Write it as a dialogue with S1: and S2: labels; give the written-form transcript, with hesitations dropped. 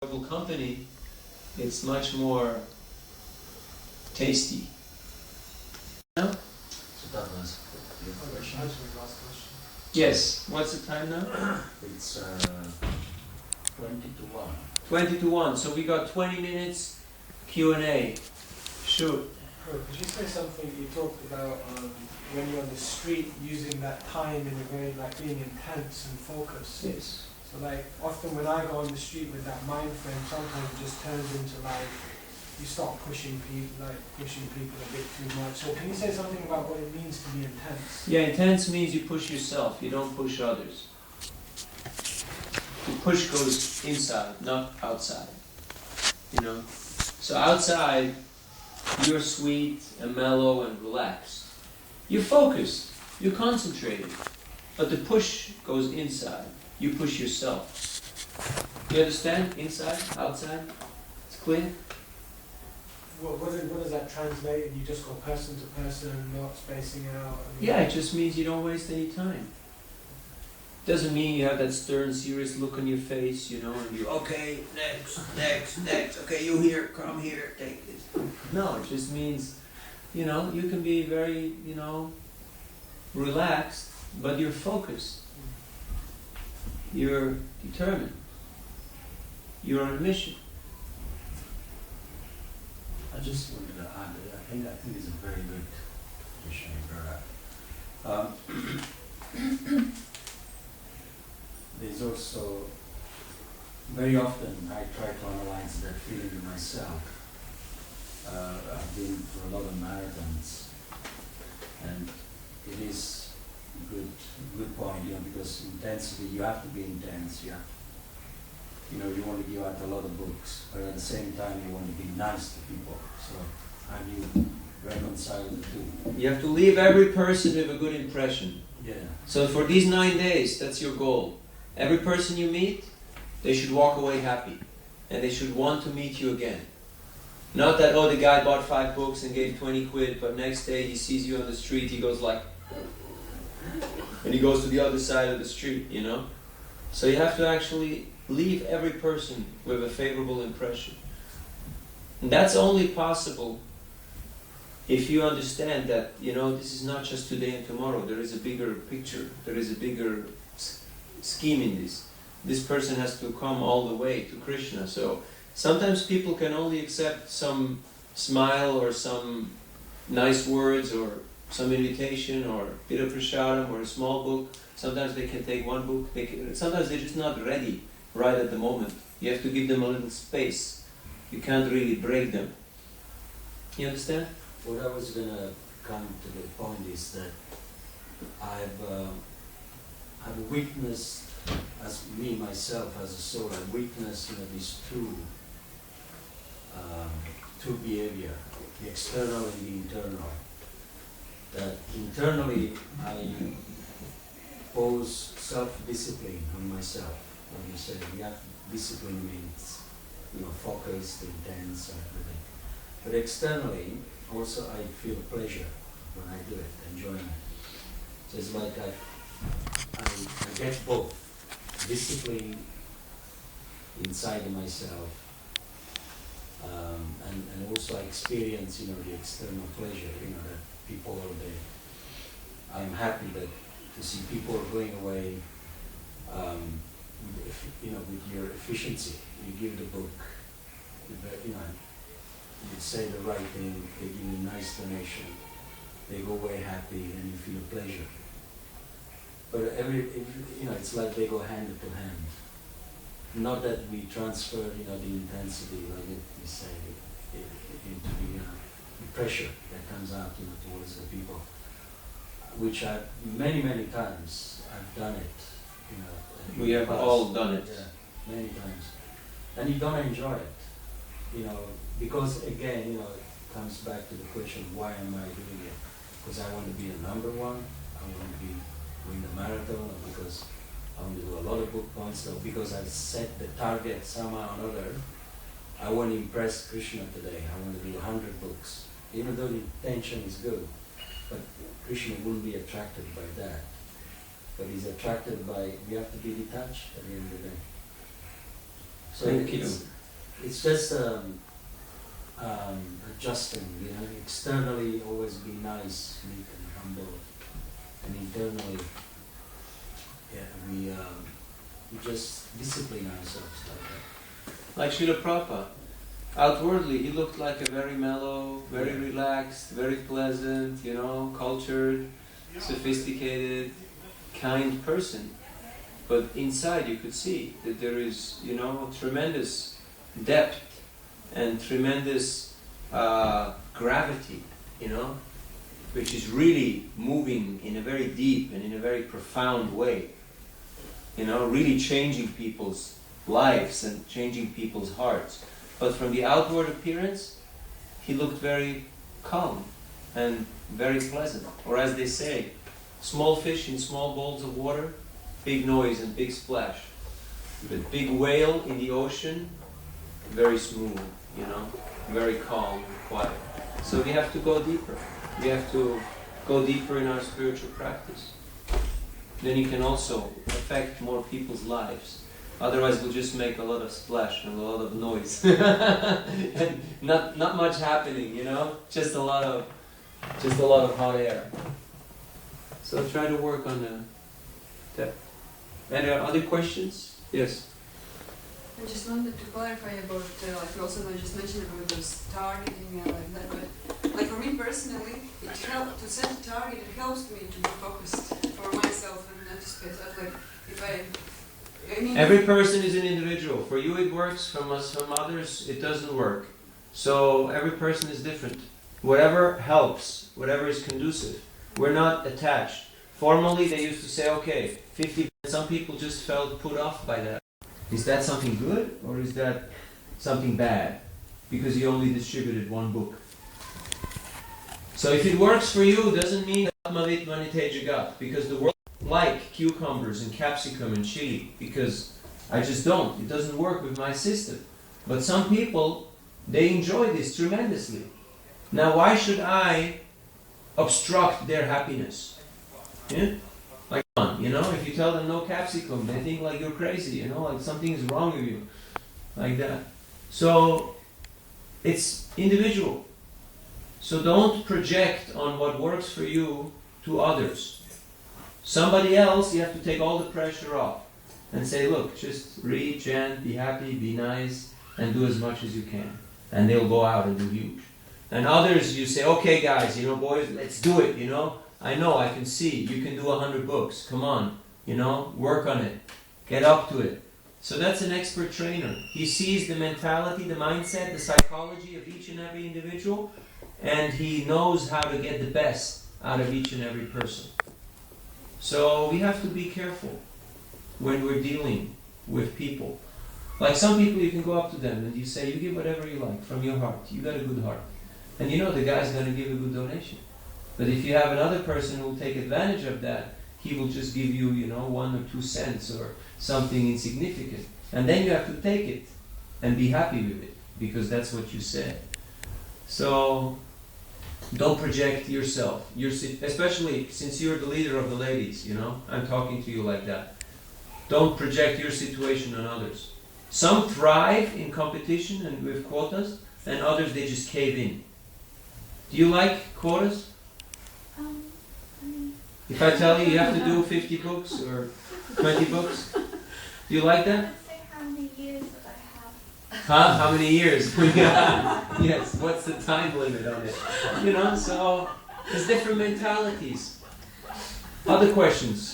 S1: company, it's much more tasty. No?
S2: So that was the question.
S1: Yes. What's the time now?
S2: It's 20 to 1.
S1: 20 to 1. So we got 20 minutes Q&A. Shoot.
S3: Could you say something you talked about when you're on the street using that time in a way like being intense and focused?
S1: Yes.
S3: So like often when I go on the street with that mind frame, sometimes it just turns into like you start pushing people a bit too much. So can you say something about what it means to be intense?
S1: Yeah, intense means you push yourself, you don't push others. The push goes inside, not outside. You know? So outside, you're sweet and mellow and relaxed. You're focused, you're concentrated. But the push goes inside. You push yourself. You understand? Inside, outside? It's clear?
S3: What does that translate? You just go person to person, not spacing out?
S1: Yeah, it just means you don't waste any time. Doesn't mean you have that stern, serious look on your face, you know, and you, okay, next, okay, you here, come here, take this. No, it just means, you know, you can be very, you know, relaxed, but you're focused. You're determined. You're on a mission.
S2: I just wanted to add, I think it's a very good question you brought up. There's also, very often I try to analyze that feeling in myself. I've been through a lot of marathons, and it is a good point, you know, because intensity, you have to be intense, you know, you want to give out a lot of books, but at the same time you want to be nice to people. So how do you reconcile the two?
S1: You have to leave every person with a good impression.
S2: Yeah.
S1: So for these 9 days, that's your goal. Every person you meet, they should walk away happy. And they should want to meet you again. Not that, oh, the guy bought 5 books and gave 20 quid, but next day he sees you on the street, he goes like, and he goes to the other side of the street, you know? So you have to actually leave every person with a favorable impression. And that's only possible if you understand that, you know, this is not just today and tomorrow. There is a bigger picture. There is a bigger scheme in this. This person has to come all the way to Krishna. So sometimes people can only accept some smile or some nice words or some invitation or a bit of prasadam or a small book. Sometimes they can take one book. Sometimes they're just not ready right at the moment. You have to give them a little space. You can't really break them. You understand?
S2: What I was going to come to the point is that I've witnessed, as me myself as a soul, I've witnessed, you know, these two behavior, the external and the internal. That internally I pose self-discipline on myself. When you say discipline means, you know, focused, intense, and everything. But externally, also I feel pleasure when I do it, enjoyment. So it's like I get both discipline inside of myself, and also I experience, you know, the external pleasure, you know, that people I'm happy that to see people going away, you know, with your efficiency. You give the book, you know, you say the right thing, they give you a nice donation, they go away happy, and you feel pleasure. But you know, it's like they go hand to hand. Not that we transfer, you know, the intensity, like you say, into the pressure that comes out, you know, towards the people, which I've many times I've done it, you know.
S1: We have all done it.
S2: Yeah, many times, and you don't enjoy it, you know, because again, you know, it comes back to the question: why am I doing it? Because I want to be a number one. I want to win the marathon, or because I want to do a lot of book points, or because I set the target somehow or another. I want to impress Krishna today. I want to do 100 books, even though the intention is good. But Krishna wouldn't be attracted by that. But he's attracted by, we have to be detached at the end of the day. So
S1: Thank
S2: it's,
S1: you.
S2: it's just adjusting, externally always be nice, meek and humble, and internally, we just discipline ourselves like that.
S1: Like Srila Prabhupada. Outwardly, he looked like a very mellow, very relaxed, very pleasant, cultured, sophisticated, kind person. But inside you could see that there is, tremendous depth and tremendous gravity, which is really moving in a very deep and in a very profound way. Really changing people's lives and changing people's hearts. But from the outward appearance, he looked very calm and very pleasant. Or as they say, small fish in small bowls of water, big noise and big splash. But big whale in the ocean, very smooth, very calm and quiet. So we have to go deeper. We have to go deeper in our spiritual practice. Then you can also affect more people's lives. Otherwise we'll just make a lot of splash and a lot of noise. And not much happening, just a lot of hot air. So try to work on that. Any other questions? Yes.
S4: I just wanted to clarify about, like also I just mentioned about those targeting and like that, but like for me personally, it helps to set a target, it helps me to be focused for myself and not just like if I mean,
S1: every person is an individual. For you it works, from others it doesn't work. So every person is different. Whatever helps, whatever is conducive. We're not attached. Formerly they used to say, okay, 50, some people just felt put off by that. Is that something good or is that something bad? Because you only distributed one book. So if it works for you, it doesn't mean Atmavit Manite Jagat, because the world like cucumbers and capsicum and chili, because I just don't. It doesn't work with my system. But some people, they enjoy this tremendously. Now why should I obstruct their happiness? Yeah? Like, if you tell them no capsicum, they think like you're crazy, like something is wrong with you. Like that. So, it's individual. So don't project on what works for you to others. Somebody else, you have to take all the pressure off and say, look, just read, chant, be happy, be nice, and do as much as you can. And they'll go out and do huge. And others, you say, okay guys, boys, let's do it, I know, I can see, you can do 100 books, come on, work on it, get up to it. So that's an expert trainer. He sees the mentality, the mindset, the psychology of each and every individual, and he knows how to get the best out of each and every person. So we have to be careful when we're dealing with people. Like some people, you can go up to them and you say, you give whatever you like from your heart. You got a good heart. And the guy's going to give a good donation. But if you have another person who will take advantage of that, he will just give you, 1 or 2 cents or something insignificant. And then you have to take it and be happy with it, because that's what you said. So don't project yourself, especially since you're the leader of the ladies, I'm talking to you like that. Don't project your situation on others. Some thrive in competition and with quotas, and others, they just cave in. Do you like quotas? If I tell you have to do 50 books or 20 books, do you like that?
S5: Let's say how many years that I have.
S1: Huh? How many years? Yes, what's the time limit on it? So there's different mentalities. Other questions?